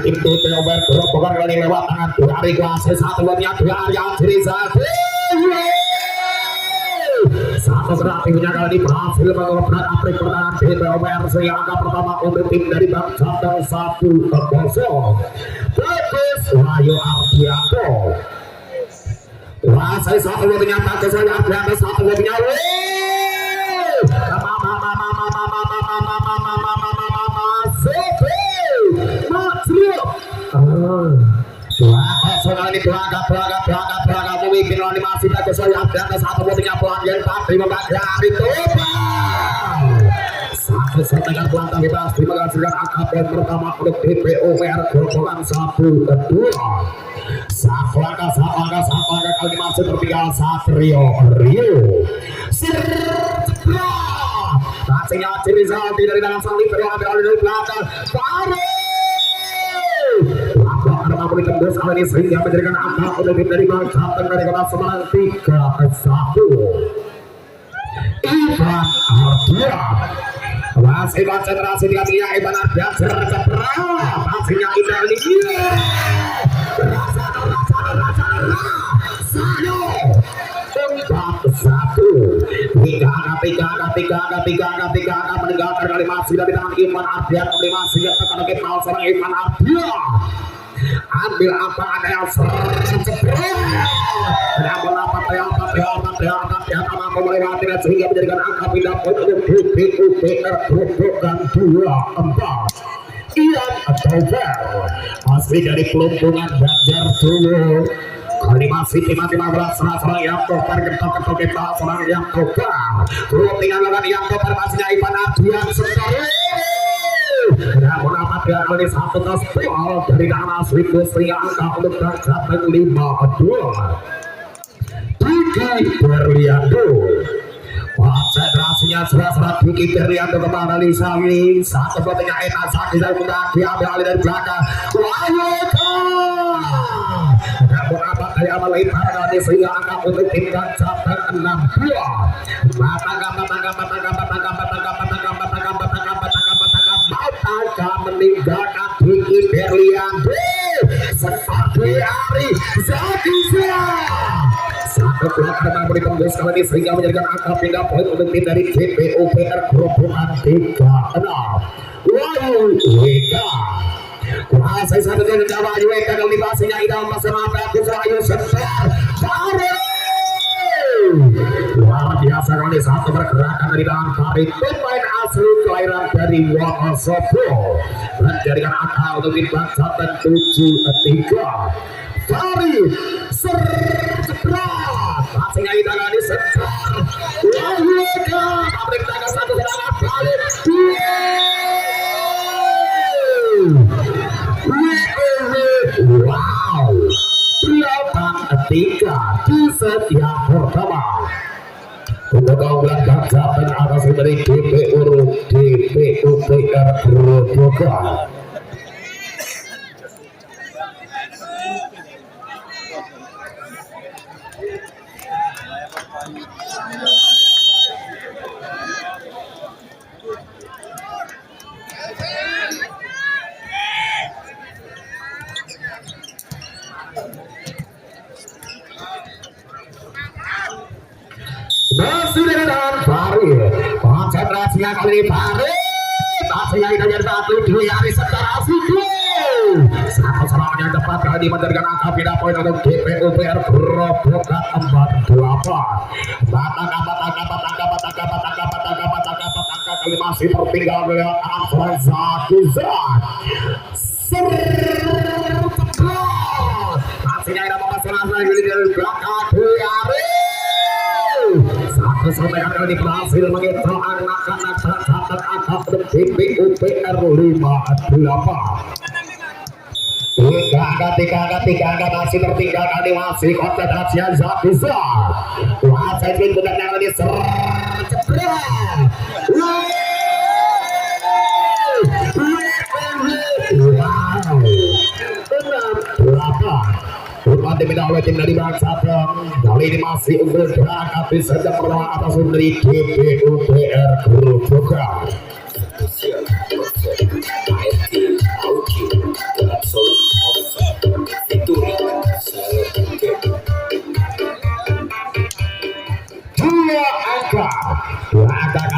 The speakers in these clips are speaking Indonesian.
tim TP over gerobokan kali lewat tangan dua hari kuasa satu buatnya dua hari akhiri satu kreatifnya kali ini berhasil mengobrak aprik pertahanan TP over sehingga angka pertama untuk tim dari Bang Jateng 1-0 bagus Wahyu Ardianto saya satu buatnya pakai saya Ardianto satu buatnya memimpin animasi bagus saya Ardianto satu buatnya pelanggan tapi membagi toba satu serangan pelantang bebas dimengasilkan angka poin pertama untuk DPOR gerobokan 1-2 satu angka kali ini masih tertinggal Satrio Rio passingnya Cirizaldi dari dalam sang libero ambil alih dari belakang karena boleh tembus kali ini sehingga menjadikan angka untuk tim dari Bang Jateng dari kota Semarang 3-1 Ivan Ardian masih konsentrasi di hatinya Ivan Ardian serceprah passingnya indah ini rasa sayo 4-1 tiga angka meninggalkan kali masih dari tangan Ivan Ardian kali masih yang tekan ke pal seorang Ivan Ardian ambil apa ada yang mampu melewati sehingga menjadikan angka pindah poin untuk DPUPR gerobokan 2-4 Ian Dover asli dari Pelumpungan Banjar dulu kali masih tiba-tiba serang yang Dover ketok kita serang yang Dover turut tinggalkan yang Dover masihnya Ivan Ardian namun apa dia kali satu tas bol dari Nana Swiku sehingga angka untuk Bang Jateng 5-2 Diki Berliando konsentrasinya serat Diki Berliando kepada Lisani satu buatnya enak sakit dari mudah diambil alih dari belakang namun apa daya melebar dari sehingga angka untuk tim Bang Jateng 6-2 meninggalkan Diki Berliando seperti hari Zakisa satu pelakar mampu ditembus kali ini sehingga menjadikan angka pindah poin untuk tim dari DPUPR gerobokan 3-6 Wahyu Weka kuasai satu dari Wahyu Weka kali passingnya idam bersama bagus Wahyu sebentar luar biasa kali satu pergerakan dari dalam tarik pemain asli kelahiran dari Wonosobo menjadikan angka untuk tim Bang Jateng 7-3 Farid serceprat passingnya ditangani sebentar Wahyu Eka pabrik tangga satu serangan balik wow 8-3 di set yang pertama untuk keunggulan Bang Jateng atas dari DPUPR gerobokan masih dengan Farid konsentrasinya kali ini Farid passingnya ditanya satu dua hari secara satu serangan yang tepat kali ini menjadikan angka pindah poin untuk DPUPR gerobokan 4-8 kali masih tertinggal dengan tangan Zakizat passingnya tidak memasukkan lagi dari belakang sampai kali ini berhasil mengejar anak-anak Jateng angka untuk DPUPR 5-8 tiga angka masih tertinggal kali masih konsentrasi Zakisa kuasa itu benar yang tadi sercepret Umpan diminta oleh tim dari Bang Jateng kali ini masih unggul berangkat di set pertama atas dari DPUPR gerobokan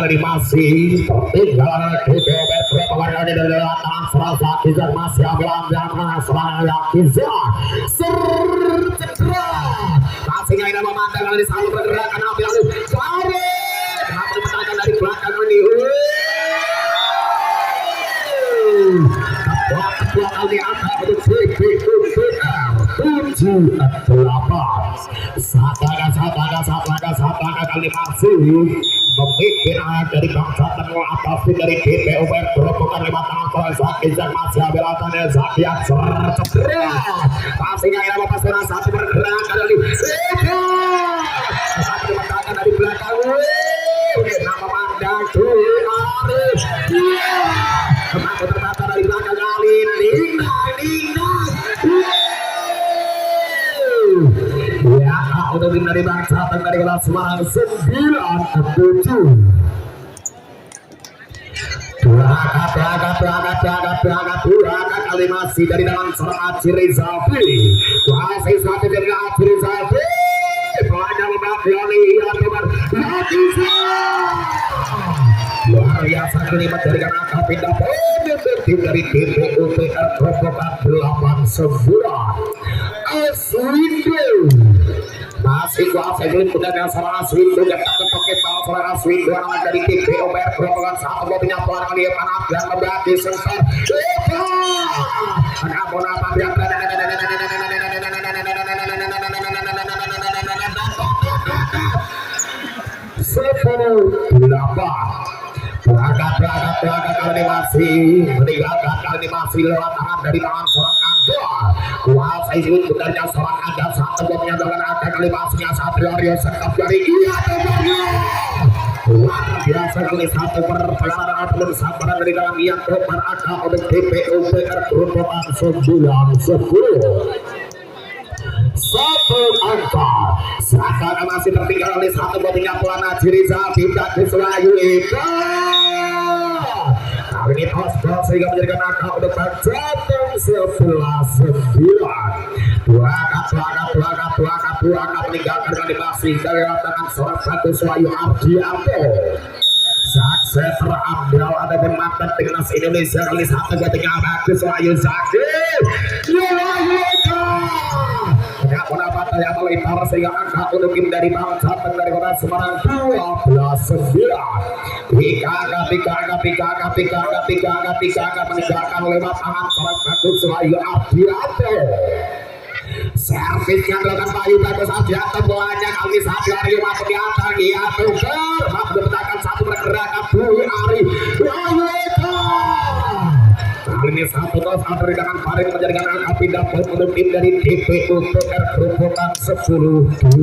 dari masih tinggal beberapa warga di dalam tangan serasa Kizar masih abelam jangan seraya Kizar sercedera masih ingin memandang dari selalu bergerak karena api lalu Farid kenapa dimenangkan dari belakang ini ketua kali angka untuk CPUPR 7-8 Satlaga kali masih memimpin dari bangsa tenul atas dari DPUPR berobokan lewat tangan Farid Kizar masih abelatannya Zakiat sercedera masih ingin memasukan satu bergerak dari satu dimenangkan dari belakang nama mandang Arif kemampu terbata dari belakang kali Ningdang ya untuk tim dari bangsa dari kelas Semarang 9-7 berangkat kali masih dari dalam seorang Aji Rizalfi kuasai satu dari Aji Rizalfi pelajang Babiani luar biasa kelimat dari angka pindah tim dari DPUPR Provokat 8-9 Aswindo masih kuasai sulit putarnya seorang Aswindo yang tak terpakai bal seorang Aswindo anak dari DPUPR Provokat satu botinya pelan kali panas dan membagi sensor namun apa yang berangkat kali masih meninggalkan kali masih lewat tangan dari tangan seorang Angga kuasai sulit putarnya seorang Angga satu botinya dengan Angga kali masihnya Satrio Rio sekap dari iya luar biasa kali satu perpelaran belum sabaran dari dalam yang berangkat oleh DPUPR Provokat 9-10 satu angka Saka masih tertinggal oleh satu botinya pelan Aji Rizal tidak diselayu itu kali ini tospol sehingga menjadikan angka untuk berjatuh 11-9 dua angka meninggalkan kali masih dari tangan seorang satu Swayu Ardianto sukses terambil ada mantan timnas Indonesia kali satu botinya bagus Swayu Zaki pendapat yang melipar sehingga angka untuk tim dari bangsa dari kota Semarang 12-9 tiga meninggalkan lewat tangan seorang bagus Swayu Ardianto servis yang dilakukan Bayu bagus Ardianto banyak kali satu hari mampu di atas dia tukar mampu mendapatkan satu pergerakan Dwi Ari kali ini satu tos dari tangan Farid menjadikan angka pindah poin untuk tim dari DPUPR Provokat 10-12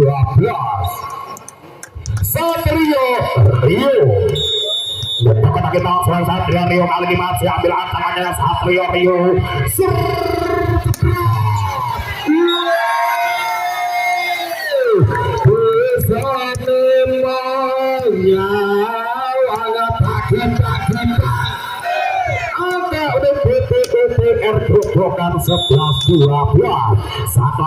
Satrio Rio Betul kita seorang Satrio Rio kali ini masih ambil tangannya Satrio Rio bisa memangnya warga pagi-pagi DPUPR Provokat 11-12 satu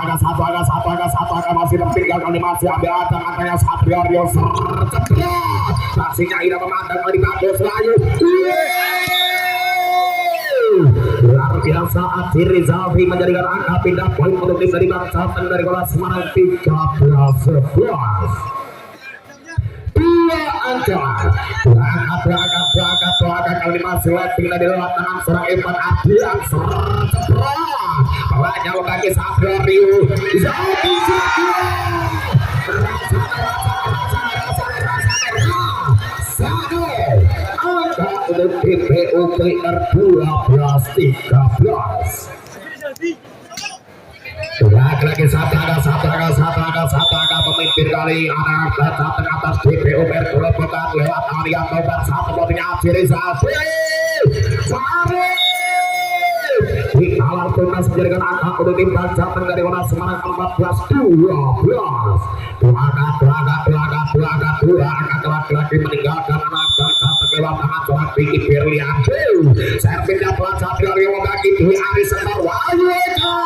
angka masih tertinggal kali masih ambil angkanya Satrio Rio sercedera pastinya tidak memandang kali bagus layu luar biasa Aji Rizalfi menjadikan angka pindah poin untuk tim dari bangsa dari kota Semarang 13-11 dua angka berangkat kali masih letting dari lewat tangan seorang Evan Adian sercedera pelajang bagi Satrio Rio Zaki angka untuk DPUPR 12-13 lagi satu angka pemimpin kali anak datang atas DPUPR Provokat lewat tangan yang nomor satu botinya Aji Rizal kalah tuntas menjadikan angka untuk tim Banjarnegara dari Kota Semarang 14-12. Dua angka laki-laki meninggalkan anak bangsa Tegewa tangan seorang Vicky Berlianto. Servisnya pelan Satrio Rio membagi Dwi Ari Semar Wahyu Eka.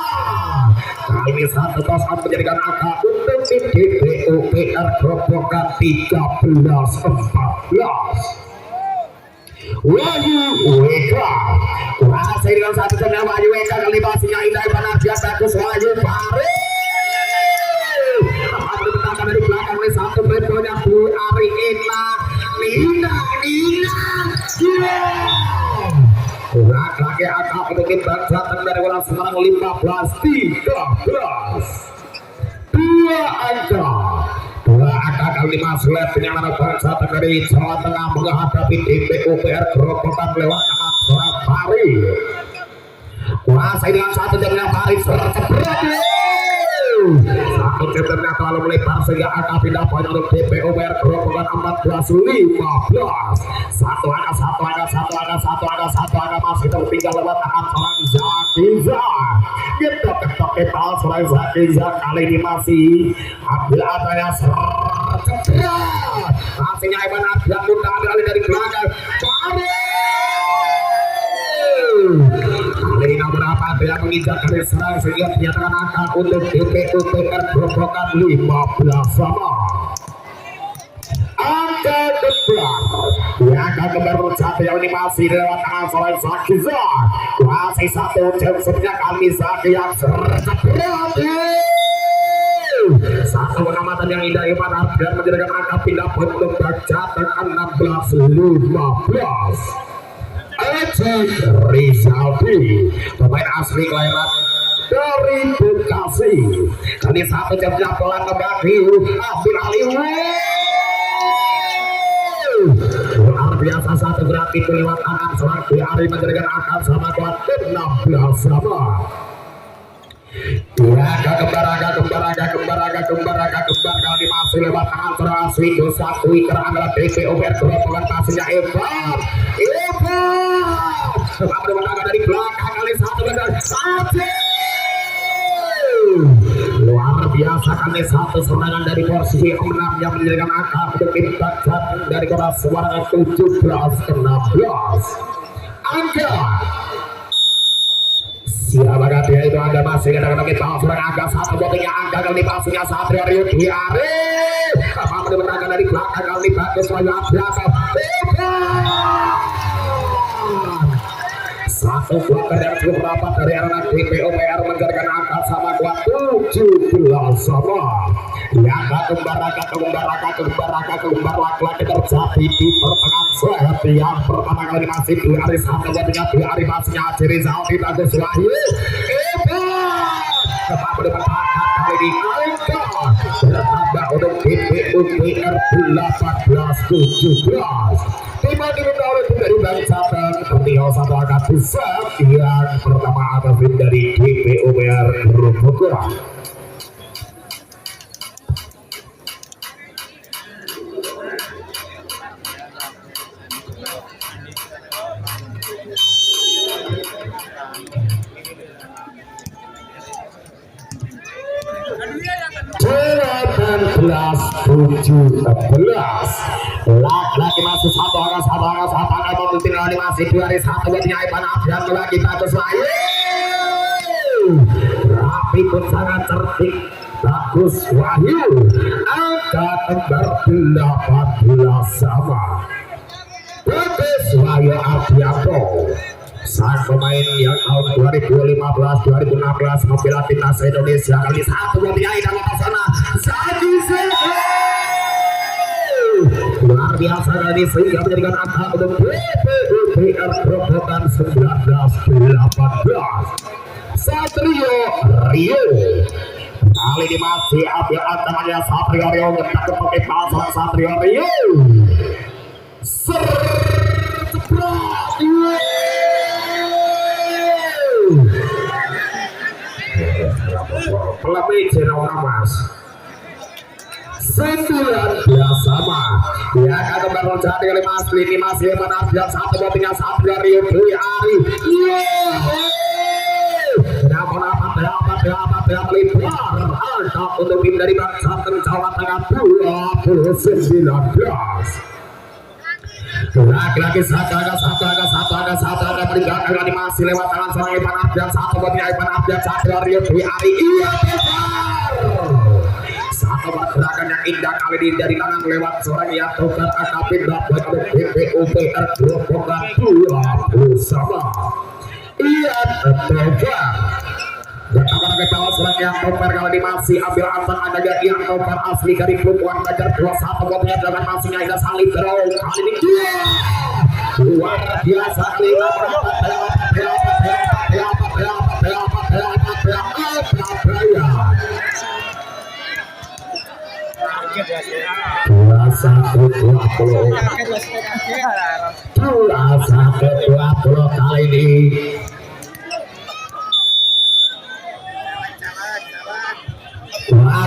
Kali ini 1-0 menjadikan angka untuk tim DPOPR Grobogan 13-14. Wahyu Eka masih dengan satu jam Wahyu Eka kali pasinya indah panasnya bagus Wahyu Pare bertahan dari belakang oleh satu mentonya Dwi Ari Eka Nina laki angka untuk tim Banjarnegara dari Kota Semarang 15-13 dua angka kali Mas Lep penyangan bangsa dari Jawa Tengah menghadapi DPOPR Grobogan lewat tangan seorang Fari. Kuasai dengan satu jamnya Fari tercepat. Satu jamnya terlalu melebar sehingga angka pindah poin untuk DPOPR Grobogan 14-15. Satu angka masih tertinggal lewat tangan seorang Zakiza. Kita ketok kepal seorang Zakiza kali ini masih ambil adanya cepat hasilnya Ivan Ardian mudah ambil dari belakang kali ini berapa dia menginjak dari serang sehingga menyatakan angka untuk DPOPR Grobogan 15 sama angka kembar satu yang ini masih lewat tangan seorang Zakiza masih satu jam sebenarnya kali Zaki yang cepat satu pengamatan yang indah Ivan Ardian menjadikan angka pindah poin untuk Banjarnegara 16-15. Ecek Rizaldi pemain asli kelahiran dari Bekasi kali satu jamnya pelan kembali ambil alih luar biasa satu berarti lewat tangan seorang Dwi Ari menjadikan angka sama kuat 16 sama. Kembar kali masih lewat tangan seorang Aswin Dosa Twitter adalah DPOPR Grobogan pastinya Evan menangkan dari belakang kali satu luar biasa kali satu serangan dari posisi 6 yang menjadikan angka untuk tim Banjarnegara dari Kota Semarang 17-16 angka siapakah dia itu Anda masih kadang-kadang kita seorang angka satu botingnya angka kali pastinya Satrio Rio Dwi Ari apa menangkan dari belakang kali bagus Wahyu Abdiasa satu kuat dari cukup rapat dari anak DPOPR menjadikan angka sama kuat 17 sama yang kembar laki-laki terjadi di pertengahan set yang pertama kali masih Dwi Ari satu botingnya Dwi Ari pastinya Haji Rizaldi bagus Wahyu tetap mendapat kali ini angka bertambah untuk DPOPR 18-17 Timah diminta oleh tim dari Banjarnegara Pertio satu angka besar yang pertama atas tim dari DPOPR Grobogan laki-laki masih satu angka memimpin lawan masih 2 hari satu buatnya Ivan Ardian lagi bagus Wahyu rapi pun sangat cerdik bagus Wahyu angka kembar 18 sama bagus Wahyu Ardianto sang pemain yang tahun 2015-2016 membela timnas Indonesia kali satu buatnya Ivan Ardian Zakiza luar biasa tadi sehingga menjadikan angka untuk DPOPR Grobogan 19-18 Satrio Rio kali ini masih ambil ancamannya Satrio Rio ngetak ke pakai pasang Satrio Rio pelebih Jenawa Mas 19 sama ya akan kembali menjadi oleh Mas ini masih Ivan Ardian satu botingnya Satrio Rio Dwi Ari melebar angka untuk tim dari Banten Jawa Tengah 2019. Lagi-lagi satu angka meninggalkan animasi lewat tangan seorang Ivan Abdian, satu buatnya Ivan Abdian, satu dari Ari, iya benar. Satu pergerakan yang indah kali ini dari tangan lewat seorang Yatokan AKP dapat oleh BPUPR Grobogan 20 sama. Iya benar. Dan akan ke bawah seorang yang topper kali ini masih ambil antar ada yang topper asli dari klub Wan Bajar 21 buatnya dengan masihnya Ida Salih Bro kali ini luar biasa kali ini kali ini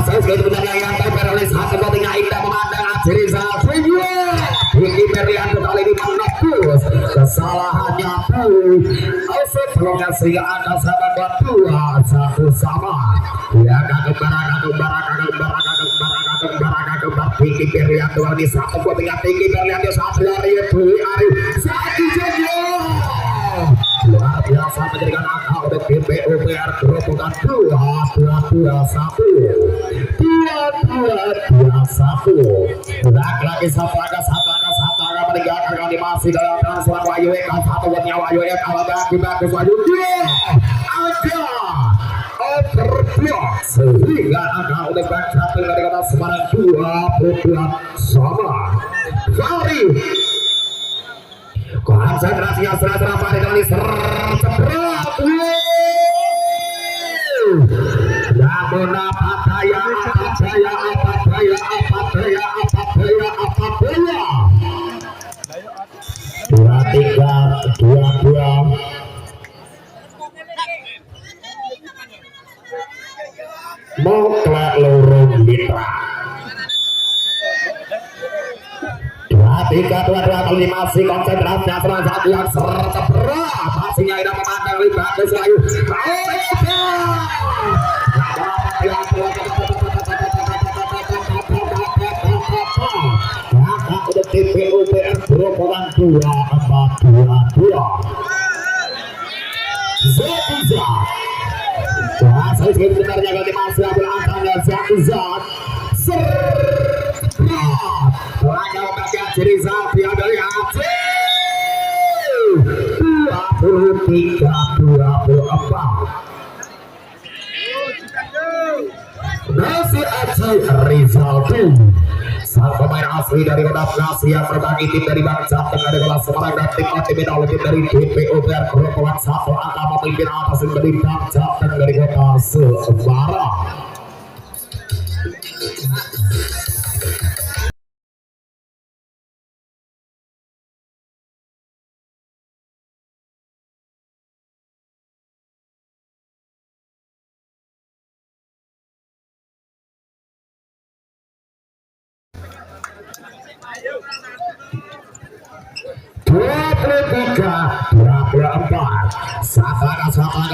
saya sekali sebenarnya yang topper oleh satu botingnya Indah memandang Azirizal Tinggi Berlian kali ini menebus kesalahannya pun sebelumnya sehingga ada sahabat 2-1 sama ya kembar Tinggi Berlian kali ini satu botingnya Tinggi Berlian dia satu dari Ari satu saja luar biasa menjadikan angka untuk tim BUPR Grobogan 2-2-2-1 lagi satu angka meninggalkan kali masih dalam transfer Wahyu Eka satu buatnya Wahyu Eka bagus Wahyu ada overblock sehingga angka untuk Banten dari kota Semarang 22 sama Fahri konsentrasinya serah-serah pada kali cepat namun apa daya dua Moklek lorong mitra 3-2 kali masih konsentrasinya serang satu yang berat masihnya Ida memandang libat ke Selayu untuk TPUPR Grobogan 2-4-2-2 Zakiza saya sebenarnya kali masih ambil angkanya Zakiza Lagi obatnya Azirizal diambil Aziz 23-24 Nasi Azirizal sang pemain asli dari kota Bekasi yang berbagi tim dari Bangsa Tengah dari kota Semarang dan tim oleh tim dari DPUPR Grobogan 1 angka memimpin atas dari Bangsa Tengah dari kota Semarang.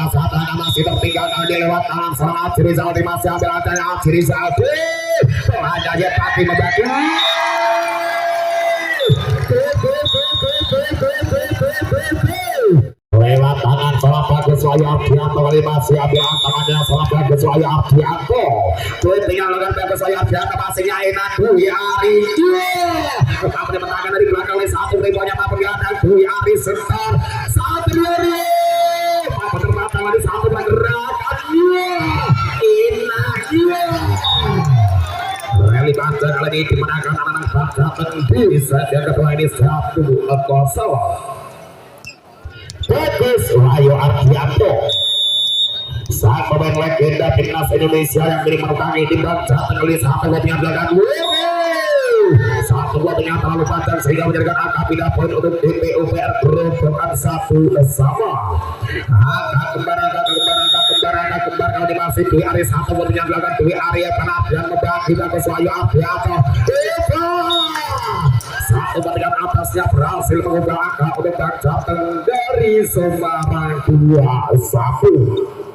Satana masih tertinggal dia lewat tangan seorang Azirizal masih ambil antara Azirizal pengajarnya tapi membagi lewat tangan seorang bagus Wahyu Ardianto kali masih ambil tangannya seorang bagus Wahyu Ardianto tinggal dengan bagus Wahyu Ardianto masihnya enak Dwi Ari tetapi menangkan dari belakang oleh satu ribuannya mampu diandang Dwi Ari sebentar satu dari terbatang lagi satu pergerakannya Rally Banten kali ini dimenangkan anak-anak Banten di set yang kedua ini 1-0 Bagus Wahyu Ardianto sang pemain legenda timnas Indonesia yang beri menukangi di Banten kali satu buatnya belakang satu buatnya terlalu panjang sehingga menjadikan angka pindah poin untuk DPUPR Grobogan 1 sama angka kembar kalau masih Dwi Ari satu buatnya belakang Dwi Ari dan membagi bagus Wahyu Ardianto satu bagian atasnya berhasil mengubah angka untuk Banten dari Semarang 2-1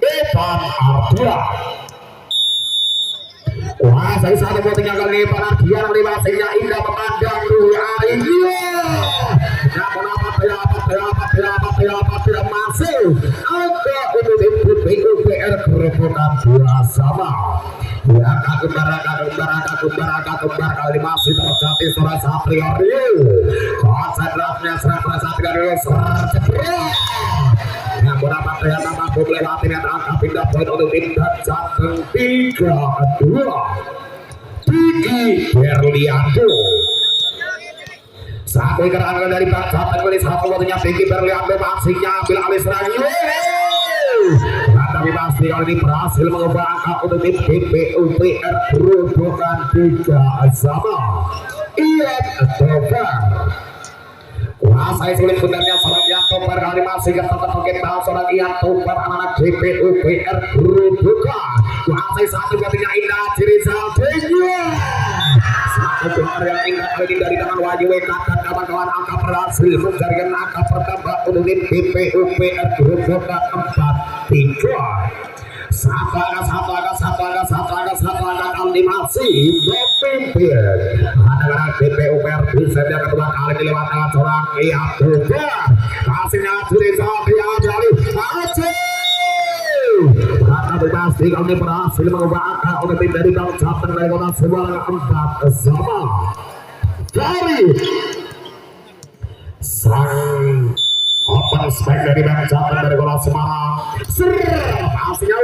Evan Ardia. Wah, saya satu buat tinggal kali Evan Ardia dari masingnya indah memandang Rui Arya. Tidak masih ada untuk PUPR kerepotan dua sama. Ya, kembar kali masih terjadi suara Satria Rio. Konsentrasinya serang Satria Rio serang. Yang berapa ternyata mampu melewati dan angka pindah poin untuk tim dan Jateng 3-2. Diki Berliando. Satu kerangan dari Bang Jateng kali satu waktunya Diki Berliando masihnya ambil alih serangan. Tapi pasti kali ini berhasil mengubah angka untuk tim PUPR Grobogan 3 sama. Ian Tovar. Kuasai sulit benarnya seorang Ian Tovar kali masih tetap mengenal seorang Ian Tovar anak PUPR Grobogan. Kuasai satu kalinya Indah Cirizal Tinggi. Satu gelar yang indah kali ini dari tangan Wahyu Eka dan kawan-kawan angka berhasil menjaringkan angka pertama untuk tim PUPR Grobogan 4-3. Satu angka animasi berpimpin. Ada PUPR bisa yang kedua kali dilewat tangan seorang Ian Tovar. Kasihnya Cirizal dari Aceh. Tapi pasti kali ini berhasil mengubah angka untuk tim dari Bang Jateng dari Kota Semarang 4 sama. Dari sang open spek dari Bang Jateng dari Kota Semarang. Pastinya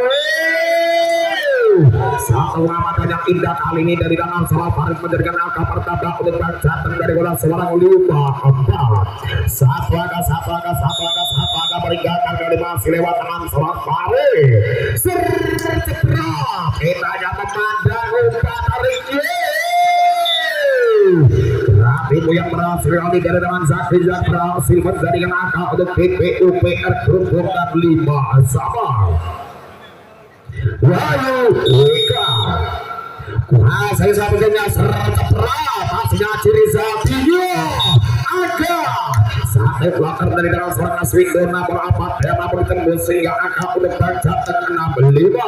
satu ramadan yang indah kali ini dari tangan Salah Farid menjadikan angka pertama untuk Bang Jateng dari Kota Semarang 5-4. Satu angka meninggalkan kali masih lewat tangan Salah Farid. Cepat kita yang memandang umpan tariknya. Rapimu yang berhasil kali dari tangan Zaki yang berhasil menjadikan angka untuk PUPR Grobogan 5 sama. Wahyu Eka. Kuasai satu jamnya cepat pasnya Cirizal Tinggi. Aga satu belakang dari dalam seorang Aswindona berapa dia mampu ditembus sehingga angka untuk Bang Jateng 6-5.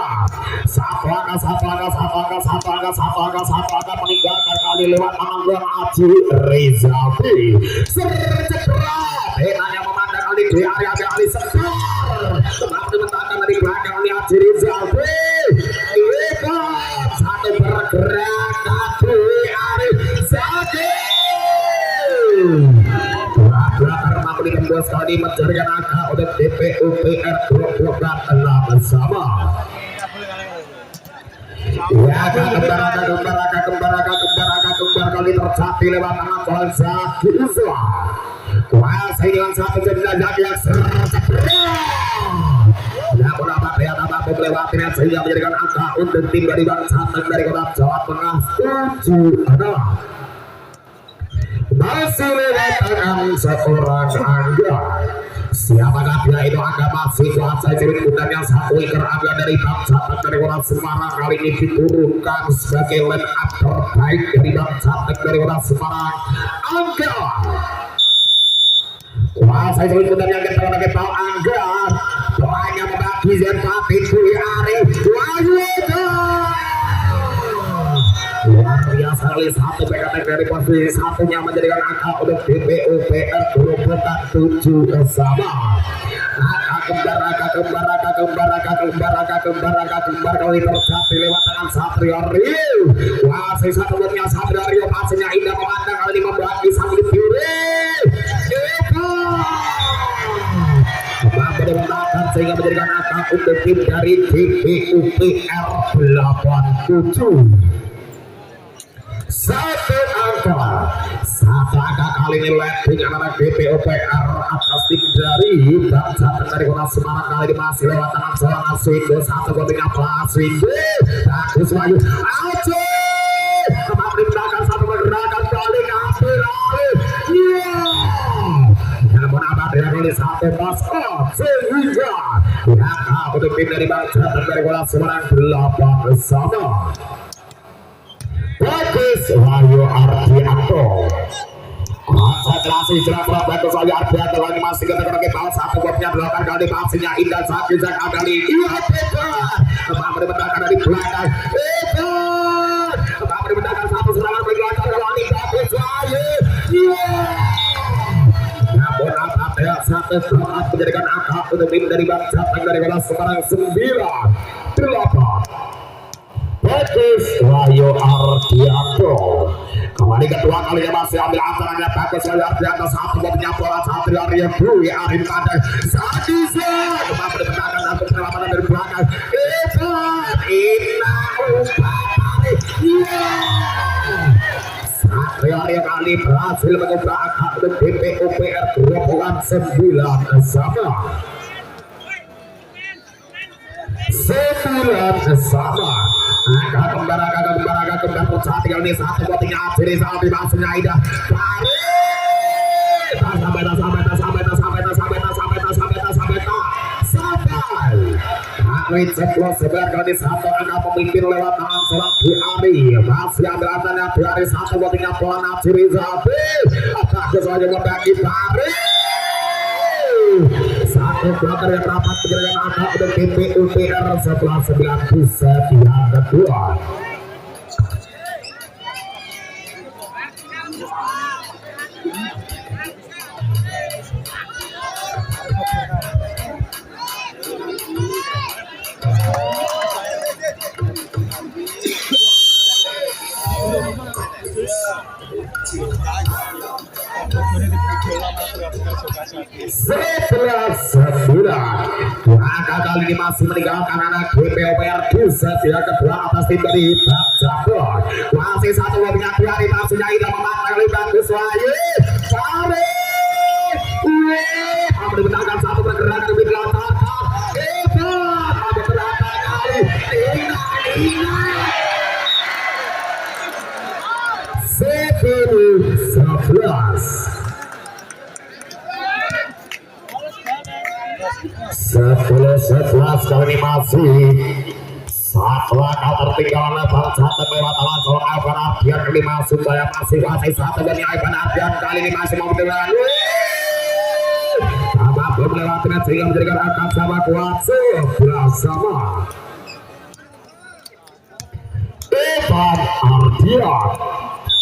Satu angka meninggalkan kali lewat tangan Bang Aji Rizaldi. Cepat hanya memandang kali di area kali setar tetapi mentahkan dari belakang kali Aji Rizaldi. Satu bergerak kaki Ari Zaki. Belakang mampu ditembus kali menjaringkan angka untuk PUPR Grobogan 6 sama. Ya, kembar kali terjadi lewat tangan Tuan Zaki Iswa. Kuasai dengan satu jenazah yang cepat. Namun dapat ternyata mampu melewatinya sehingga menjadikan angka untuk tim dari Bang Jateng dari Kota Jawa Tengah 7-6. Masih lewat tangan seorang Angga. Siapakah dia itu? Angga masih kuasai cirit pundak yang satu iker Angga dari Bang Jateng dari Kota Semarang kali ini diturunkan sebagai line up terbaik dari Bang Jateng dari Kota Semarang. Angga kuasai cirit pundak yang kita Angga hanya membagi Zempati Dwi Ari Wahyu Eka. Luar biasa kali satu PKT dari posisi satunya menjadikan angka untuk PUPR Grobogan 7 sama. Kembar kali terjadi lewat tangan Satria Rio. Kuasai satu buatnya Satria Rio pastinya indah memandang kali ini membagi sambil kiri. Mampu dimenangkan sehingga menjadikan angka untuk tim dari PUPR 87. Satu angka kali ini landing anak PUPR atas tim dari Bang Jateng dari Kota Semarang kali ini masih lewat tangan seorang Aswindo. Satu kopinya Aswindo bagus Wahyu Aceh mampu dimenangkan satu pergerakan balik ambil alih. Namun apa dia kali satu pas sehingga angka untuk tim dari Bang Jateng dari Kota Semarang 8 sama. Bagus Wahyu Ardianto. konsentrasi jelas bantu saya Ardianto lagi masih kita bawah satu buatnya belakang kali pastinya Indah Zaki Zaka kali iya betul kembali dibentakkan dari belakang betul kembali dibentakkan satu serangan bergelancar kali bagus saya namun apa ya satu serangan menjadikan angka untuk tim dari Bangsa dari bola sekarang 9-8 Bagus Wahyu Ardianto kembali kedua kalinya masih ambil antaranya Bagus Wahyu Ardianto satu buatnya bola satu Arya Dwi Arif Kandang Sadisa kembali dibenarkan untuk perlawanan dari belakang Ina Upari Satria Arya kali berhasil mengubah angka untuk BPUPR gerombolan 9 sama 9 sama agak kembar pusat tinggal ini satu buatnya Aciri sampai masuknya Ida sampai sebelah sebelah kali satu angka pemimpin lewat tangan seorang Biari masih ambil antaranya Biari satu buatnya bola Aciri sampai atas saja membagi Biari satu kuarter yang rapat pergerakan angka untuk BPUPR setelah 9 bisa yang kedua angka kali ini masih meninggalkan anak BPUPR di set yang kedua atas tim dari Bajabon masih satu lebihnya dari masuknya Ida mematang oleh Bagus Wahyu Amri menangkan satu pergerakan lebih belakang hebat ada berapa kali Ina 10-11 kali ini masih satu langkah tertinggal oleh Bangsa lewat tangan seorang Ivan Ardian kali masuk saya masih satu dan Ivan Ardian kali ini masih mau dengan sama belum melewatinya sehingga menjadikan angka sama kuat 11 sama Ivan Ardian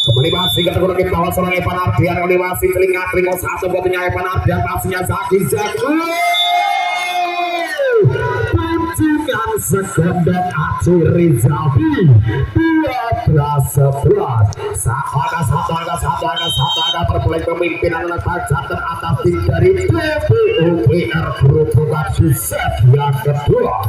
kembali masih kita gunakan bawah seorang Ivan Ardian kali masih telinga satu buatnya Ivan Ardian pastinya Zaki Pancingan sekondan Aciri Zabi 12-11 satu perpelai pemimpinan Bangsa atas tim dari BPUPR gerombolan di set yang kedua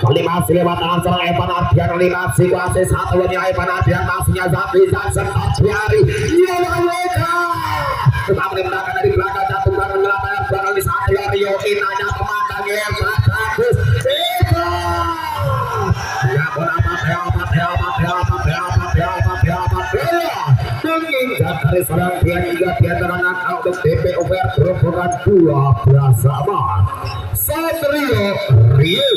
kali masih lewat tangan seorang Evan Ardian kali masih kuasai satu lagi Evan Ardian masihnya Zaki Zansen Biari tetapi menangkan dari belakang jatuh belakang belakang belakang di Satria Rio Inanya pemandang yang bagus dari serang dia juga diantara nakal untuk BPUPR gerombolan 12 sama Satria Rio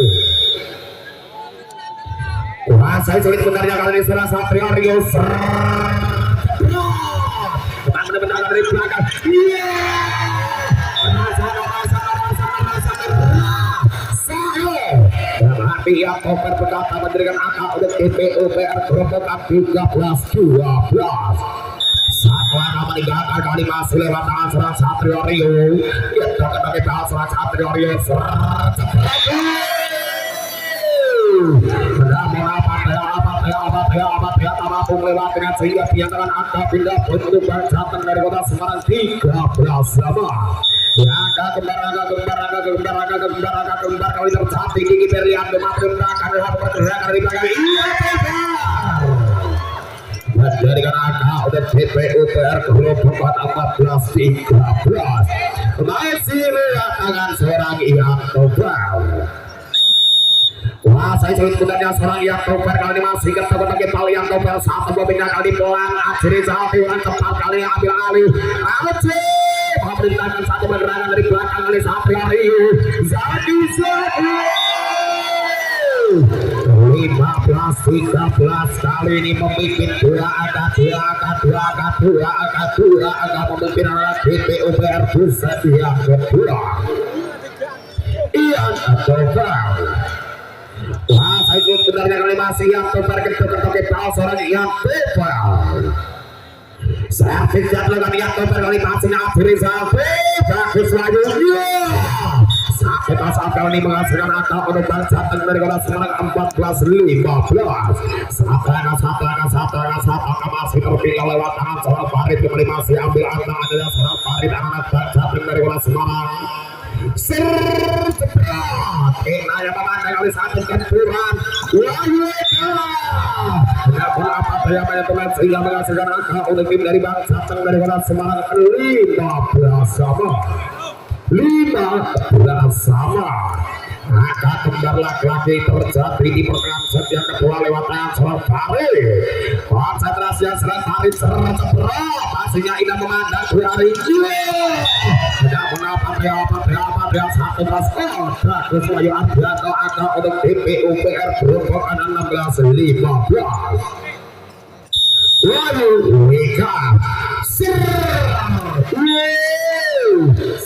kuasai sulit benarnya kali ini serang Satria Rio kita menang dari belakang pihak over berkata memberikan angka untuk BPUPR gerombolan 13-12 satu angka meninggalkan kali masih lewat tangan serang Satria Rio kita kembali bahas serang Satria Rio lewat dengan sehingga diantarkan angka pindah untuk Bangsa dari kota Semarang 13 sama angka kembar kali tercapai Gigi Berian demam pergerakan dari belakang menjadikan angka angka udah TPUPR kelompok 14-13 masih lihat tangan seorang Ian Tobal. Wah, saya sulit sebenarnya seorang yang Tobal kali ini masih ketemu bagi Pal yang Tobal satu bobingnya kali pelan Aciri Zalfi yang cepat kali yang ambil alih Aciri memerintahkan satu pergerakan dari belakang kali Zalfi hari Zaki 15-13 kali ini memimpin dua angka memimpin TPUPR Pusat yang kedua Ian Tobal. Wah, saya itu sebenarnya kali masih yang Tobal ketuk-ketuk Pal seorang Ian Tobal. Saya fikir dengan Ian Tobal kali masih Aciri Zalfi bagus selanjutnya. Sakit asal kali ini menghasilkan angka untuk bangsa dari kota Semarang 14-15. Satu angka masih tertinggal lewat tangan seorang Farid kembali masih ambil angka adalah seorang Farid anak bangsa dari kota Semarang. Sercepat Kenanya memandang kali satu campuran Wajibkan apa yang teman sehingga menghasilkan angka untuk tim dari bangsa dari kota Semarang 15 sama. Maka kembar laki-laki terjadi di pertengahan set yang kedua lewat tangan seorang Farid. Konsentrasi yang serang Farid sercepat pastinya indah memandang dua hari tidak mengapa dia satu belas bagus Wahyu Ardianto angka untuk TPUPR berumpokan 16-15. Wahyu Wika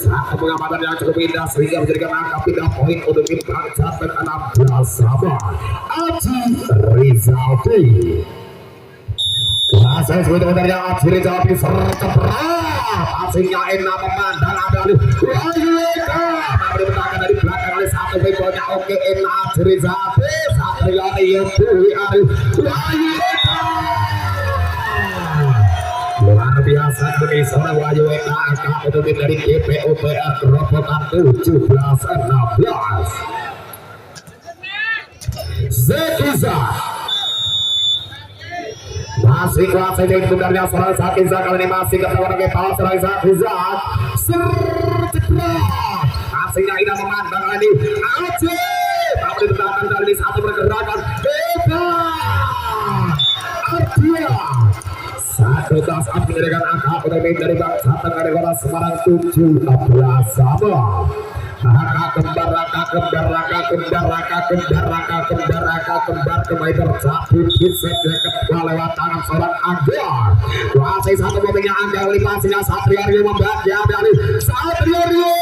satu pengamatan yang cukup indah sehingga menjadikan angka pindah poin untuk tim bangsa 16 sama Aji Rizalfi. Saya sebut sebenarnya Aji Rizalfi sercepat asingnya enak memandang ada Wahyu Wika memberikan dari belakang oleh satu begonya oke enak Aji Rizalfi Satria Yudhwi Ari Wahyu Wika luar biasa dari seorang Wahyu Wika angka untuk dari TPUPR kerobokan 17-16. Zekiza masih kuasa jadi sebenarnya seorang Zekiza kali ini masih ketahuan oleh Pal seorang Zekiza sercepat asingnya indah memandang kali ini Aceh tapi ditentangkan kali ini satu pergerakan bebas Ardia satu tas api dengan angka untuk dari bangsa tengah negara Semarang 17 sama. Raka kembar kembali terjadi di set yang kedua lewat tangan seorang Anggar. Kuasai satu mobilnya Anggar lipasinya Satria Rio membaca dari Satria Rio.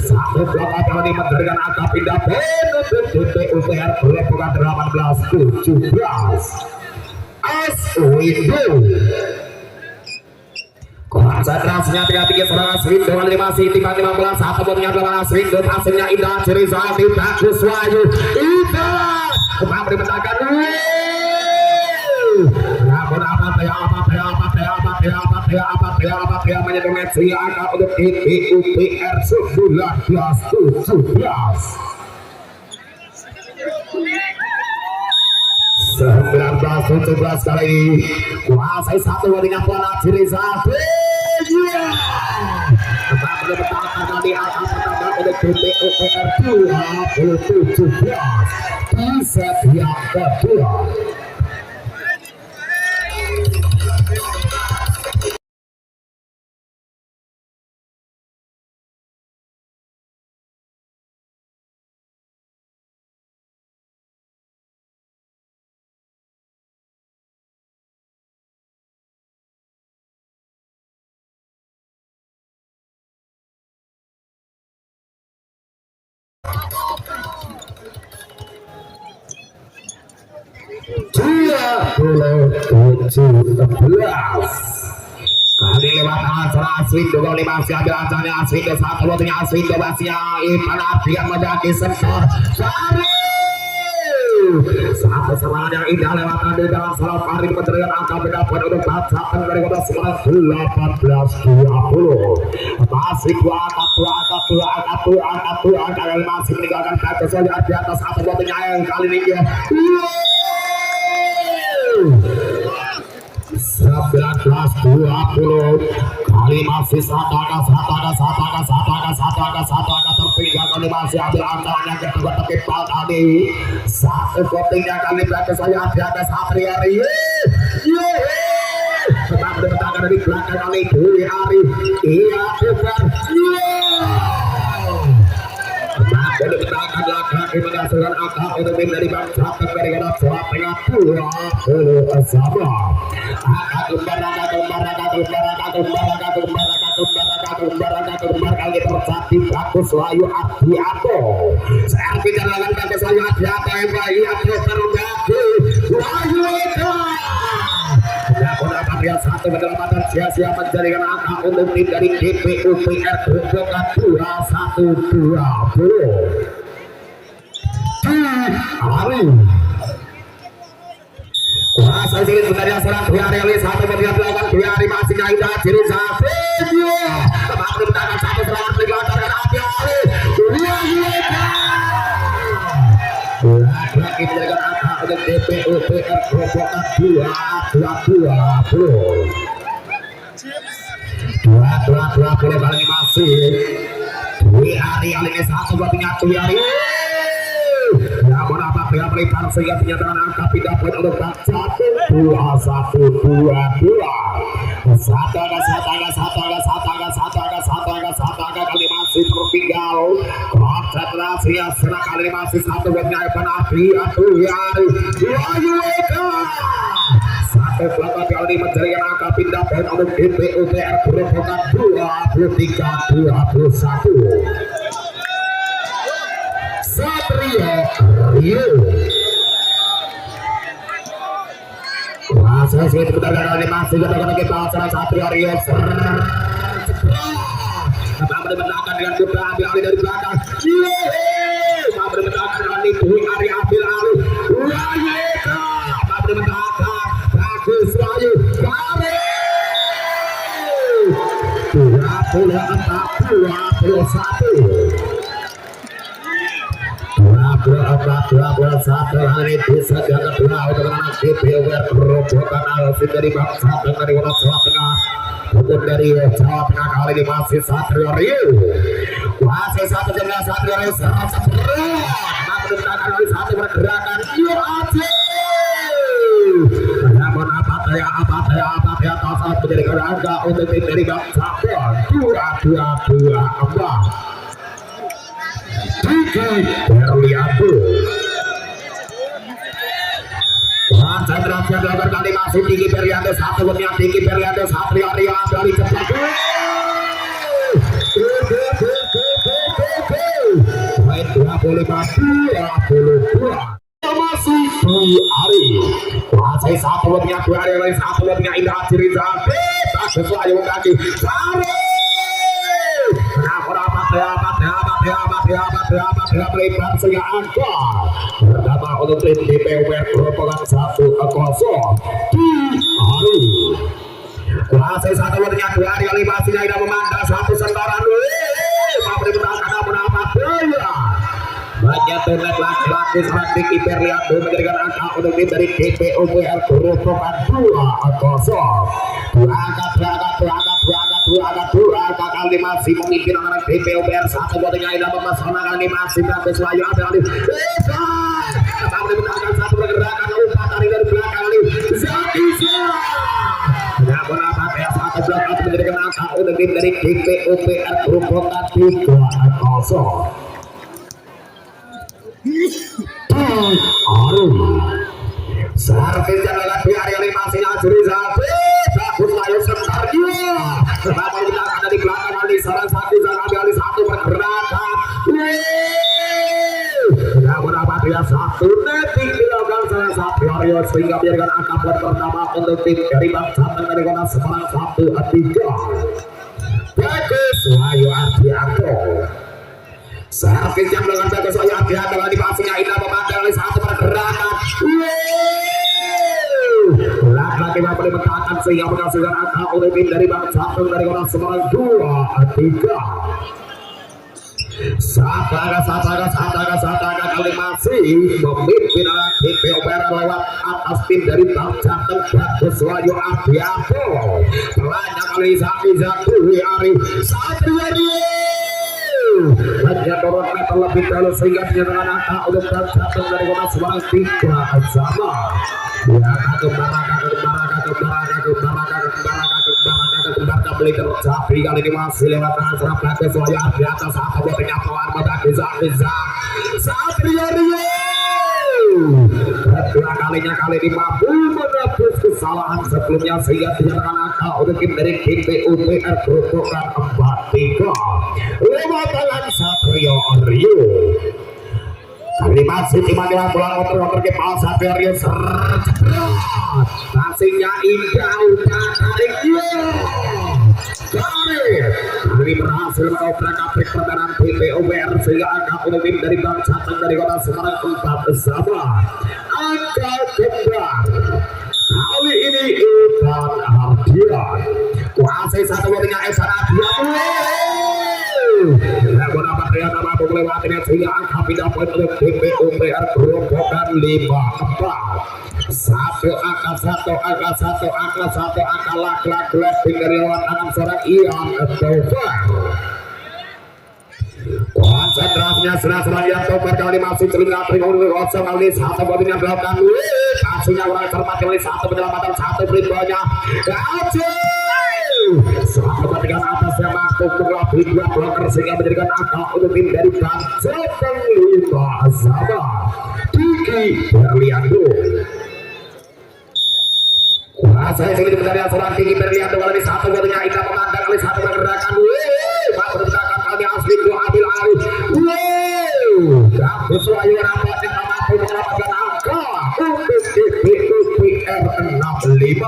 Satu belakang kali ini menjadikan angka pindah untuk TPUPR berumpokan 18-17. Aswindo konsentrasinya 3-3 seorang Aswindo kali masih 15 satu bomnya belakang Aswindo hasilnya indah Aciri Zalfi bagus Wahyu Indah kembali menangkan namun apa menyedomesi angka untuk TPUPR 19-17. 19-17 kali ini kuasai satu dengan Puan Aciri Zalfi kembali bertahan kali akan pertama oleh TPUPR 20-17 di set yang kedua. Kali lewat tangan seorang Aswindo kali masih ambil acaranya Aswindo satu botingnya Aswindo masih Ivan Ardian menjadi sektor satu serangan yang indah lewat di dalam salah Farid menjadikan angka beda poin untuk bangsa dari kota Semarang 18-20 masih angka kali masih meninggalkan kata saja di atas satu botingnya yang kali ini kali masih sataga terpinggal kali masih ambil antaranya ke tempat tekipal tadi satu kotingnya kali belakang saya di atas Satria Rio tetap bertahan dari belakang kali Dwi Ari iya bukan dari belakang lagi menghasilkan angka untuk tim dari bangsa Tenggara Jawa Tengah 20 sama kembali terjadi bagus Layu Adiato saya bicara bagus Layu Adiato yang bayi Adiato terjadi Layu dia satu penyelamatan sia-sia menjadikan angka untuk tim dari DPUPR Grobogan 2120 hari kuasa sini sebenarnya serang Dwi Ari oleh satu berlihat lawan Dwi Ari masih Indah Ciri Zafinya tempat bertahan satu serangan dilancarkan Ari lagi menjadikan angka untuk DPUPR Grobogan 22 kali masih Dwi Ari alih satu buatnya Dwi Ari namun apa dia melipar sehingga menyatakan angka pindah poin untuk bangsa 2122 sataga kali masih tertinggal konsentrasinya serang kali masih satu buatnya Evan Adri Dwi Ari satu pelanggan kali menjadikan angka pindah poin untuk DPUPR Grobogan 23-21 Satria Rio saya sedikit sebentar kali masih katakan kita serang Satria Rio tetap berbentangan dengan Putra ambil alih dari belakang tetap berbentangan dengan Dwi Ari ambil alih tetap berbentangan bagus Layu Kari 21 hari bisa jaga dua untuk anak DPUPR Grobogan Alvin dari bangsa dari Jawa Tengah untuk dari Jawa Tengah kali ini masih Satria Rio masih satu jumlah Satria Rio serasa berat bertahan oleh satu pergerakan namun apa ya total menjadi angka untuk tim dari bangsa 2-2-2-4 Perliabu konsentrasi dilakukan kali masih tinggi Perianto satu berniat tinggi Perianto Satria Rio dari cepat poin 25-22 masih Dwi Ari kuasai satu berniat Dwi Ari oleh satu berniat Indah Ciri bagus Layu kaki melebar sehingga angka pertama untuk tim DPUPR Grobogan 1-0 di hari kuasai satu berniat Dwi Ari oleh masih tidak memandang satu sentaran memberi bertahan namun apa daya banyak tenet laki-laki serang Diki Perliando menjadikan angka untuk tim dari DPUPR Grobogan 2-0 angka kali masih memimpin anak DPUPR satu buatnya Indah memasukkan kali masih bagus Layu ambil alih tetap dibenarkan satu pergerakan umpan dari belakang kali Zakisa namun apa ya satu belakang menjadikan angka untuk tim dari DPUPR Grobogan 3-0 servis yang lewat Dwi Ari masih Ciri bagus Layu sebentar kenapa kita ada di belakang kali salah satu ambil satu pergerakan namun apa dia satu detik dilakukan salah satu Rio sehingga biarkan angka poin pertama untuk tim dari bangsa dari Kota Semarang 1-3 bagus Layu Adianto servis yang melakukan bagus Layu Adianto di pasingnya Indah memandang oleh satu pergerakan lagi mampu dimenangkan sehingga menghasilkan angka untuk tim dari bangsa dari Kota Semarang 2-3 Sataga kali masih memimpin GP Opera lewat atas tim dari Bang Jateng Bagus Wahyu Adianto. Pelanya kali satu Ari Satria hanya dorong meter lebih dahulu sehingga menyerang angka untuk Bang Jateng dari Kota Semarang 3 sama. Ya, kembali tercapai kali ini masih lewat tangan serap Bagus Wahyu Adianto saat buatnya pelan pada Giza Satria kedua kalinya kali ini mampu menebus kesalahan sebelumnya sehingga dinyatakan angka untuk tim dari GPUPR berukuran 4-3 lewat tangan Satrio Rio. Kali masih dimana bola motor ke Paul Satrio Rio passingnya indah udah tarik kali berhasil mengobrak-abrik pertahanan GPUPR sehingga angka untuk tim dari Bang Jateng dari Kota Semarang 4 sama. Angka kembar kali ini Evan Ardian kuasai satu bola Evan Ardian bola Ardian mampu melewatinya sehingga angka pindah poin untuk GPUPR berombokan 5-4. Satu angka lak dari lawan tangan seorang Ian Tovar. Konsentrasinya serang yang Tovar kali masih celingak untuk kosong kali satu bola belakang kasihnya orang cermat kali satu penyelamatan satu berikutnya satu pertandingan atas yang mampu mengelabui dua bloker sehingga menjadikan angka untuk tim dari Bang Jateng 5 sama. Diki Berliando saya sendiri dari seorang Tinggi Berliando kali satu bola indah memandang kali satu pergerakan bergerakan kali asli dua Abil Arif Bagus Wahyu nampaknya mampu mendapatkan angka untuk GPUPR 65.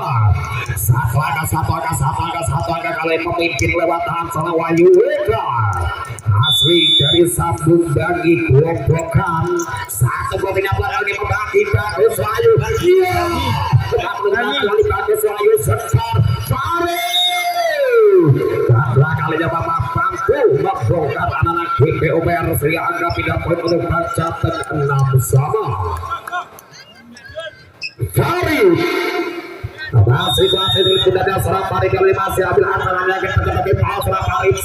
Satu angka kali memimpin lewat tangan seorang Wahyu Wega asli dari sambung bagi gelombokan satu bola lagi membagi Bagus Wahyu kali Bagus Wahyu secar kedua kalinya Bapak mampu membongkar anak-anak GPUPR sehingga angka pindah poin untuk Bang Jateng 6 sama. Farid masih tidak serang Farid kali masih ambil antaranya kita sebagai Paul serang Farid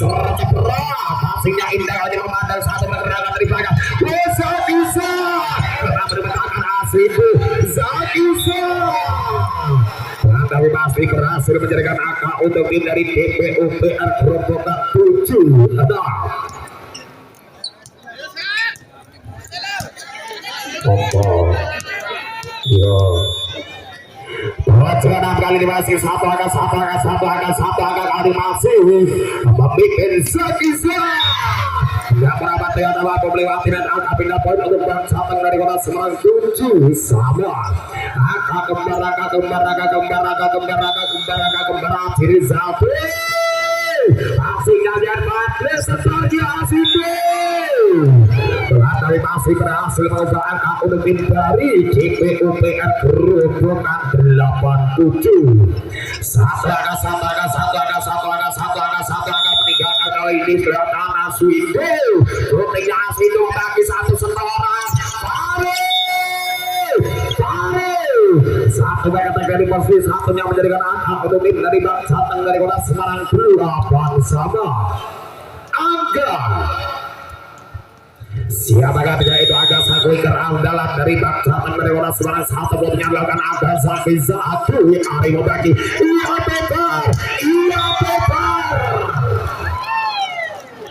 passingnya indah kali memandang satu pergerakan dari belakang Zakisa berbentangan Asibu Zakisa tapi masih berhasil menjadikan angka untuk tim dari GPUPR berombokan 7-6. Perjalanan kali ini masih satu angka kali masih membikin Zakisa tidak merapat dengan apa melewati dan angka pindah poin untuk Bang Jateng dari Kota Semarang 7 sama. Angka kembar akhiri Zafi masih kalian Patris sebagai Asidu dari masih berhasil mengubah angka untuk tim dari GPUPR berhubungan 87. Satu angka meninggalkan kali ini kelihatan Aswindo rutinnya Aswindo bagi satu setoran satu baik dari posisi satunya menjadikan angka untuk tim dari Bang Jateng dari Kota Semarang 8 sama. Angga siapakah tidak itu Aga Sakui kerandalan dari Bang Jateng dari Kota Semarang satu bola melakukan Aga Sakui satu Ari membagi iya bebar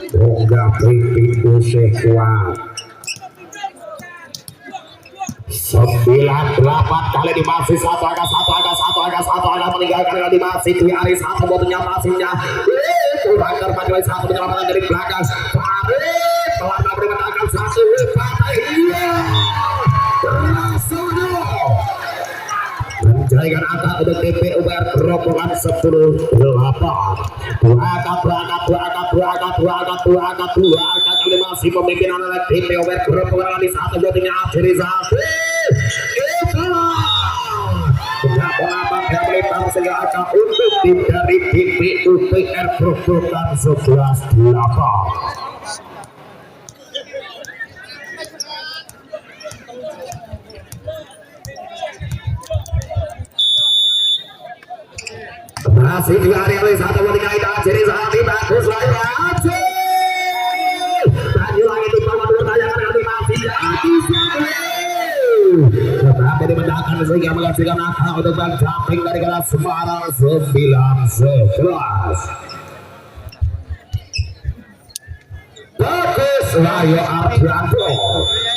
Boga pintu sekuat 98 kali di masih satu angka meninggalkan kali masih di Ari satu bola passingnya kurang terpakai oleh satu penyelamatan dari belakang Farid telah berbentangan satu iya menjadikan angka untuk GPUPR rombongan 10-8 dua angka kali masih pemimpin anak GPUPR rombongan kali satu botinya akhiri Zafi kenapa yang melempar sehingga angka untuk tim dari GPUPR rombongan 11-8. masih dua hari satu ketika kita jadi sangat bagus lagi tadi lagi di bawah dua tayangan kali masih bisa tetapi dimenangkan sehingga menghasilkan angka untuk Bang Caping dari kelas Semarang 9-11. Bagus Wahyu Ardianto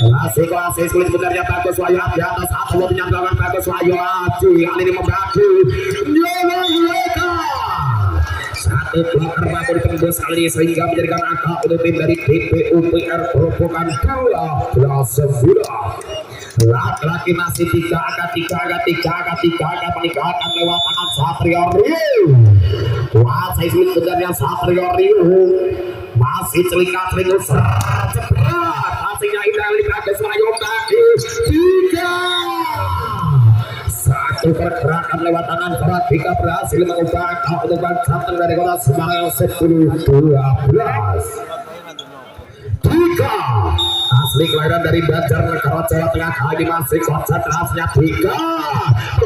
masih klasik kulit sebenarnya Bagus Wahyu Ardianto satu menyambangkan Bagus Wahyu Adi kali ini membagi nyawa mereka satu bloker mampu ditembus kali ini sehingga menjadikan angka untuk tim dari DPUPR Grobogan 12-9. Laki-laki masih tiga angka meninggalkan lewat tangan Satrio Rio. Kuasai sulit sebenarnya Satrio Rio masih celinga-celingu cepat hasilnya indah oleh Bagus Wahyu tadi tiga satu pergerakan lewat tangan Pradika berhasil mengubah angka untuk Bang Caping dari kota Semarang 10-12. Tiga asli kelahiran dari Banjarnegara Jawa Tengah kali masih konsentrasinya tiga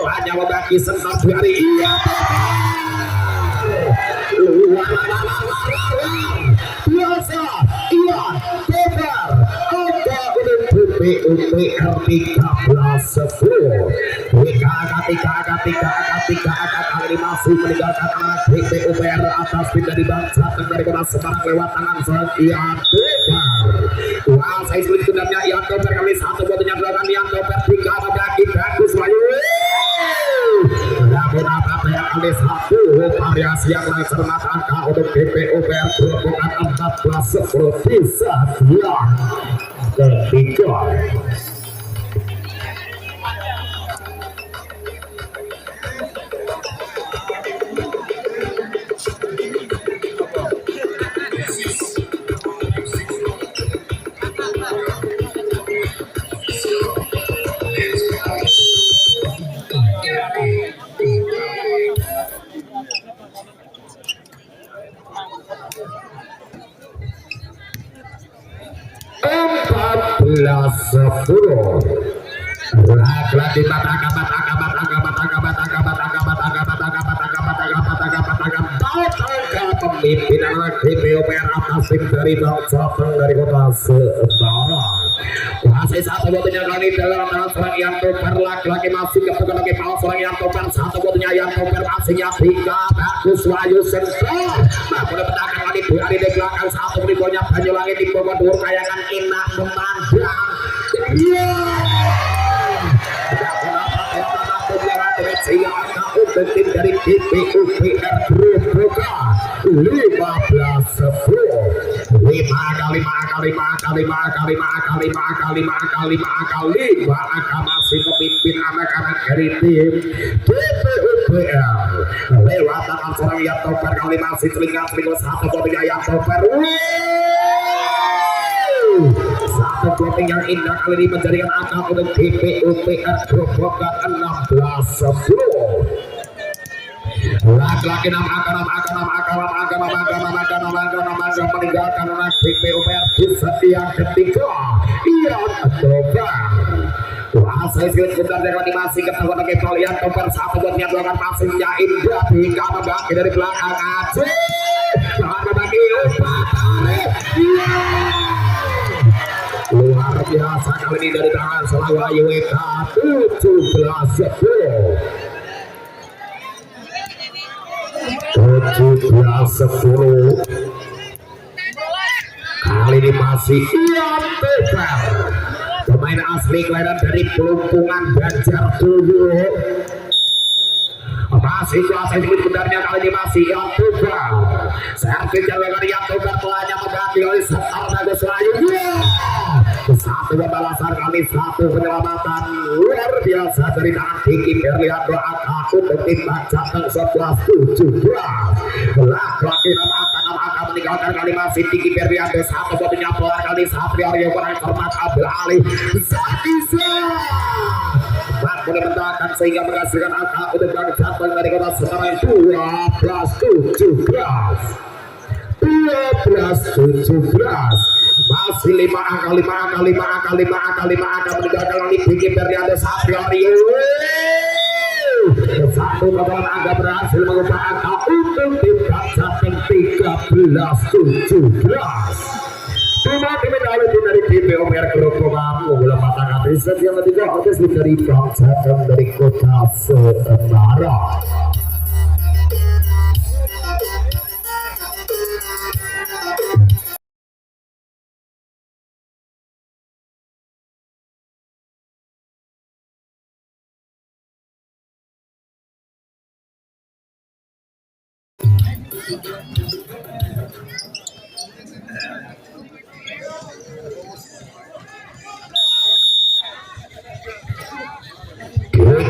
hanya membagi sentar dua hari iya biasa Ian Tebar ada untuk BPUPR 13-10 tiga kali masih meninggalkan anak BPUPR atas tim dari Bang Caping dari kota Semarang lewat tangan seorang Ian Tebar. Wah, saya sulit sebenarnya Ian Tebar kali satu buatnya belakang Ian Tebar tiga membagi Bagus Wahyu. Namun apa yang kali satu variasi yang lain cermat angka untuk BPUPR Grobogan 14-10 bisa dia ketiga. Lagi pemimpinan DPUPR atas tim dari Bang Caping dari kota Semarang. Masih satu buatnya kali dalam tangan seorang Ian Tebar lagi masih kebukan lagi paus seorang Ian Tebar satu buatnya Ian Tebar masihnya tiga Bagus Wahyu sensor namun petangkan kali dua di belakang satu ribunya Banyuwangi di bawah dua kayangan enak memandang tim dari DPUPR Grobogan 15-10 lima angka masih memimpin anak-anak dari tim DPUPR lewat tangan seorang Ian Tebar kali masih telinga-telinga satu buatnya Ian Tebar satu blocking yang indah kali ini menjadikan angka untuk DPUPR Grobogan 16-10. Laki-laki meninggalkan anak DPUPR di setiap ketiga Ian Tebar. Kuasai skill sebentar dari animasi ketahuan lagi Ian Tebar satu buatnya belakang passingnya indah hingga membagi dari belakang Aceh jangan membagi umpan luar biasa kali ini dari tangan Selawah YWK 17-10 kali ini masih Ian Tebar pemain asli kelahiran dari Pelumpungan Banjar dulu masih kuasa ini sebenarnya kali ini masih Ian Tebar servis jalan Ian Tebar pelanya membagi oleh setar Bagus Wahyu satu pembalasan kali satu penyelamatan luar biasa dari tangan Diki Berliando angka untuk tim Bang Caping 11-17 laki-laki angka meninggalkan kali masih Diki Berliando satu buatnya pelan kali Satrio Rio kurang cermat Abdul Ali Zakisa mampu dimentahkan sehingga menghasilkan angka untuk Bang Caping dari kota Semarang 12-17 masih lima angka meninggalkan kali Diki Berliando Satrio Rio Satu kotoran agak berhasil mengubah angka untuk tim Jateng 13-17. Cuma tim dari tim Omer Kerupukam unggulan pasangan riset yang ketiga habis dari Bang Jateng dari Kota Semarang.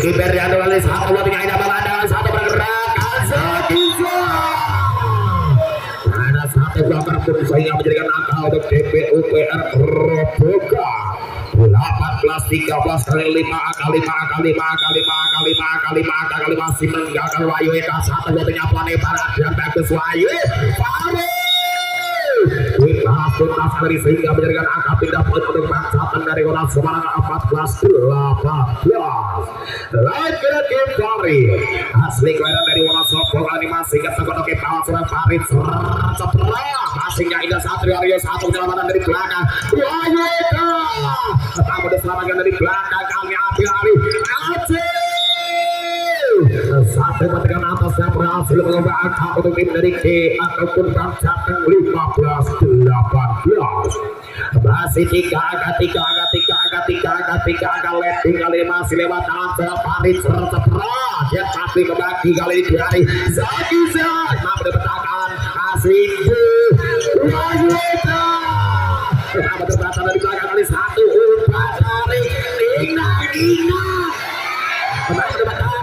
Kiper yang oleh satu lebih ada balangan satu bergerak Azakisa. Ada satu gambar pun sehingga menjadikan angka untuk DPUPR Roboga 18-13 kali 5 masih meninggalkan Wahyu Eka satu buatnya Pane Barat dan bagus Wahyu tuntas dari sehingga menjadikan angka pindah poin untuk Bang Jateng dari Kota Semarang 14-18. Lagi-lagi Fahri asli kelahiran dari Wonosobo animasi ketengok ke bawah surat Farid seperah masihnya Indah Satrio Aryo satu penyelamatan dari belakang Wahyu Eka pertama diselamatkan dari belakang kami Abi satu ketika atas yang berhasil mengubah angka untuk tim dari K ataupun Bang Jateng 15-18 masih tiga letting kali masih lewat tangan serang Farid seperah dia tapi kembali kali ini dari Zaki Zak mampu dipetakan asli Wahyu Eka pertama terbatas dari belakang kali satu umpan dari Ina pertama dipetakan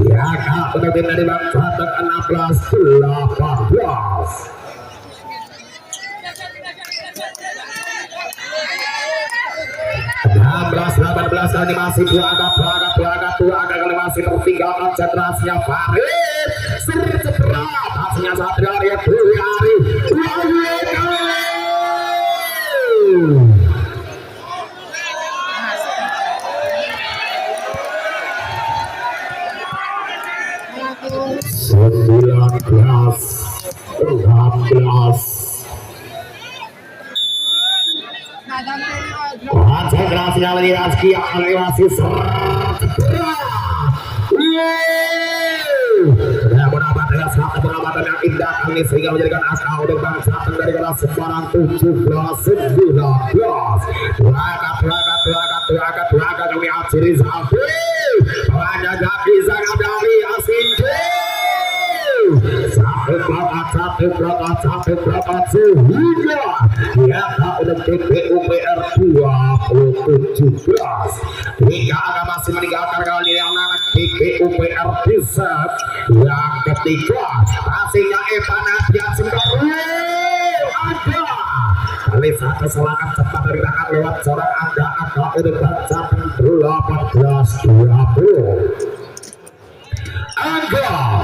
ya kak penonton dari Bang Jateng 16-18. Kali masih dua kali masih tertinggal konsentrasinya Farid sercepat hasilnya Satrio Aryo Hari Wahyu 19-16. Konsentrasi kali Rizky animasi pengamatan yang indah kali sehingga menjadikan angka untuk Bang Jateng dari Kota Semarang 17-19. Telaga kami akhiri sampai pada Zaki Zak dari Asinde satu berangkat sehingga dia tak untuk DPUPR 2017 hingga agak masih meninggalkan kali yang anak DPUPR bisa yang ketiga pastinya Evanas yang sembaru ada kali satu serangan cepat dari tangan lewat seorang angka untuk Bang Jateng 18-20. Angga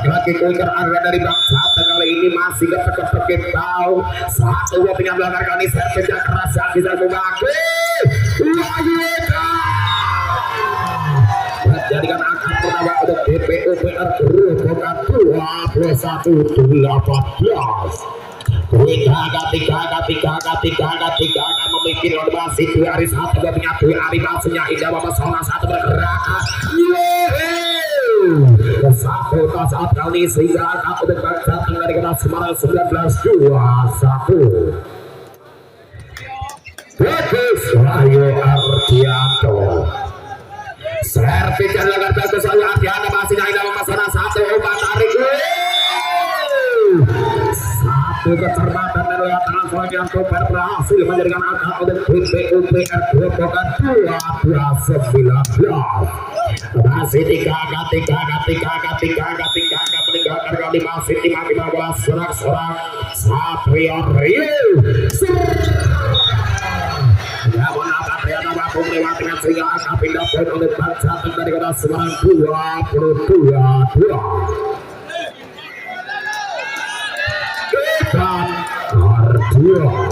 lagi counter arah dari Bang Jateng kali ini masih ketek bau satu punya belakang kali servis yang keras yang bisa membagi Wahyu Eka menjadikan angka pertama untuk DPUPR Roboga 21-18. Tiga memiliki masih dua hari satu punya dua hari masihnya Indah Bapak Sona satu bergerak satu saat kali sehingga angka untuk Bang Jateng dari Kota Semarang 19-21. Bagus Wahyu Ardianto servis yang lakukan bagus Wahyu Ardianto masihnya Indah Bapak Sona satu umpan tarik satu kecermatan dan lewat tangan selanjutnya Koper berhasil menjadikan angka untuk DPUPR Roboga 12-19. Masih tiga meninggalkan kali masih 15 seorang Satrio Aryo namun Satrio mampu melewati sehingga angka pindah poin oleh Bang Jateng dari Kota Semarang 22-2. dua.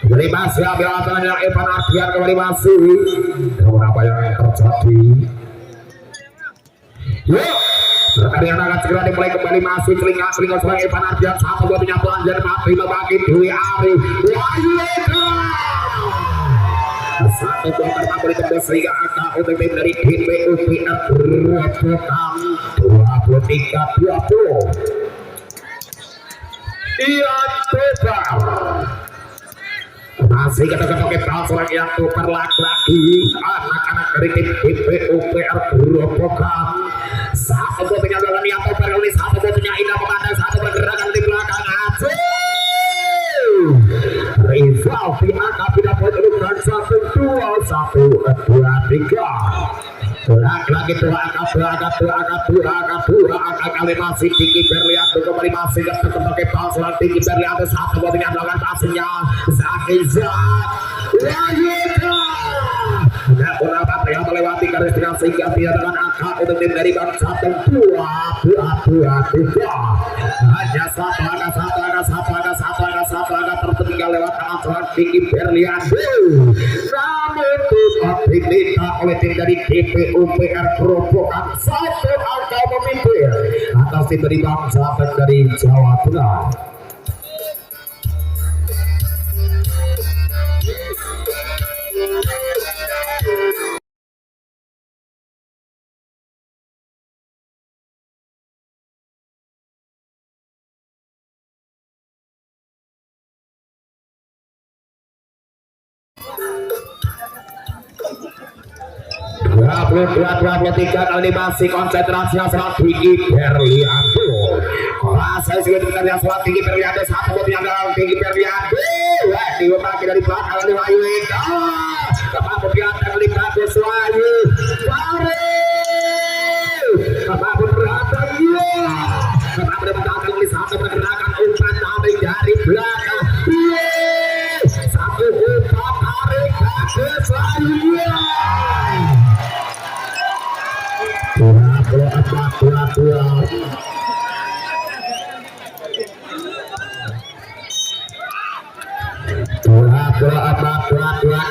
Kembali masih ambil aturannya Evan Ardian kembali masih. Namun apa yang terjadi? Yuk, pertandingan akan segera dimulai kembali masih telinga seorang Evan Ardian 1-2 pelanggan mati membagi Dwi Ari. Satu gol pertama ditembus sehingga angka untuk tim dari DPUPR Berobokan 23-20. Ian Togar masih ketika pakai seorang yang tukar lagi anak-anak dari tim DPUPR Berobokan. Satu gol penyaluran yang Togar kali satu golnya indah memandang satu pergerakan di belakang Aceh. Rizal di angka tidak poin untuk 1-2-1-2-3. Lagi dua angka kali masih tinggi Berlianto kembali masih sebagai pasaran tinggi Berlianto satu gol dengan melakukan passingnya Zakiza Wahida. Namun apa yang melewati garis dengan sehingga tidak dengan angka untuk tim dari bangsa 2-2-3. Hanya satu angka tertinggal lewat pasaran tinggi Berlianto. Namun tetap diminta oleh tim dari DPUPR Berobokan satu angka memimpin atas tim dari bangsa dari Jawa Tengah. Dua kali masih konsentrasi yang sangat tinggi Berlianto. Saya sudah dengar yang sangat tinggi Berlianto satu gol yang dalam tinggi Berlianto. Diubah dari belakang oleh Wahyu Eka. Kemudian dari Bagus Wahyu. Kemudian berhasil. Kemudian berhasil di satu pergerakan umpan tarik dari belakang. Satu umpan tarik Bagus Wahyu. Dua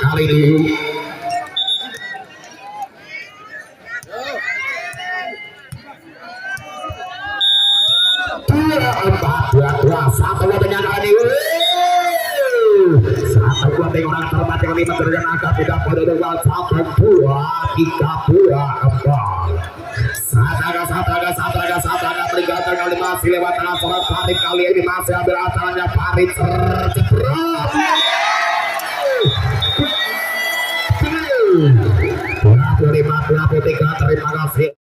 kali ini. Satu dengan ini. Satu gol dengan orang terbaik yang lima derajat angka tidak pada dengan 1-2-3-2-4. Sataga peringatan kali masih lewat tangan seorang Farid kali ini masih ambil asalnya Farid tercepat. Terima kasih.